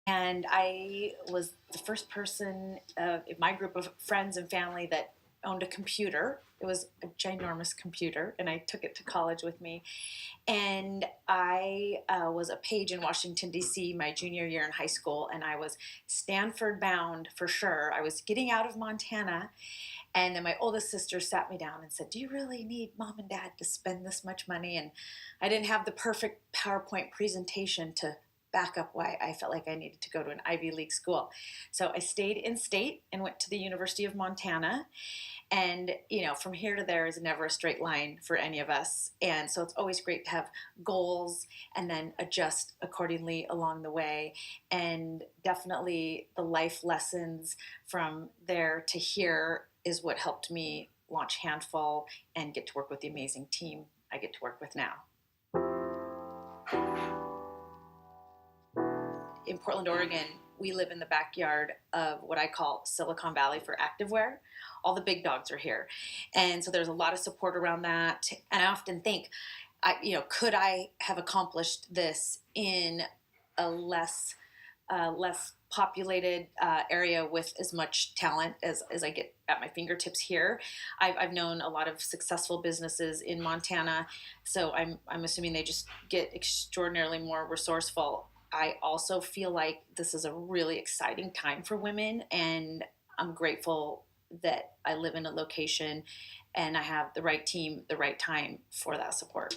And I was the first person in my group of friends and family that owned a computer. It was a ginormous computer, and I took it to college with me. And I was a page in Washington, D.C. my junior year in high school, and I was Stanford bound for sure. I was getting out of Montana, and then my oldest sister sat me down and said, "Do you really need mom and dad to spend this much money?" And I didn't have the perfect PowerPoint presentation to back up why I felt like I needed to go to an Ivy League school. So I stayed in state and went to the University of Montana. And, from here to there is never a straight line for any of us. And so it's always great to have goals and then adjust accordingly along the way. And definitely the life lessons from there to here is what helped me launch Handful and get to work with the amazing team I get to work with now. In Portland, Oregon, we live in the backyard of what I call Silicon Valley for activewear. All the big dogs are here. And so there's a lot of support around that. And I often think, could I have accomplished this in a less populated area with as much talent as I get at my fingertips here? I've known a lot of successful businesses in Montana, so I'm assuming they just get extraordinarily more resourceful. I also feel like this is a really exciting time for women, and I'm grateful that I live in a location and I have the right team, the right time for that support.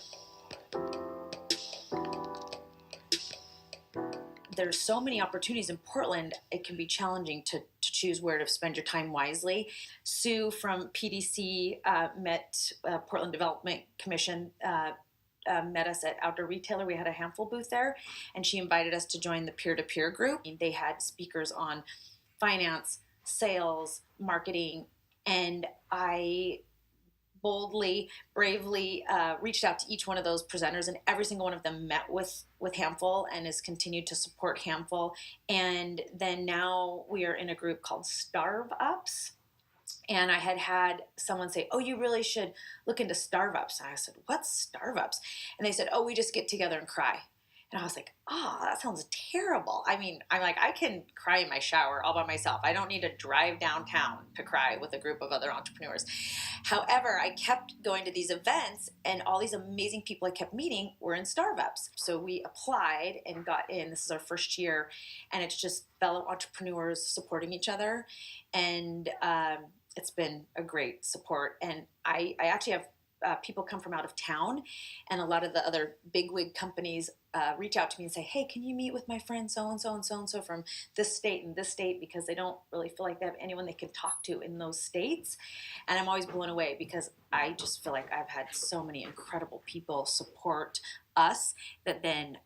There's so many opportunities in Portland, it can be challenging to choose where to spend your time wisely. Sue from PDC met Portland Development Commission met us at Outdoor Retailer. We had a Handful booth there, and she invited us to join the peer-to-peer group. They had speakers on finance, sales, marketing, and I boldly, bravely reached out to each one of those presenters, and every single one of them met with Handful and has continued to support Handful. And then now we are in a group called Starve Ups. And I had someone say, "Oh, you really should look into Starve Ups." And I said, "What's Starve Ups?" And they said, "Oh, we just get together and cry." And I was like, "Oh, that sounds terrible." I mean, I'm like, I can cry in my shower all by myself. I don't need to drive downtown to cry with a group of other entrepreneurs. However, I kept going to these events, and all these amazing people I kept meeting were in Starve Ups. So we applied and got in. This is our first year, and it's just fellow entrepreneurs supporting each other. And it's been a great support. And I actually have people come from out of town, and a lot of the other bigwig companies reach out to me and say, "Hey, can you meet with my friend so-and-so and so-and-so from this state and this state," because they don't really feel like they have anyone they can talk to in those states. And I'm always blown away because I just feel like I've had so many incredible people support us that then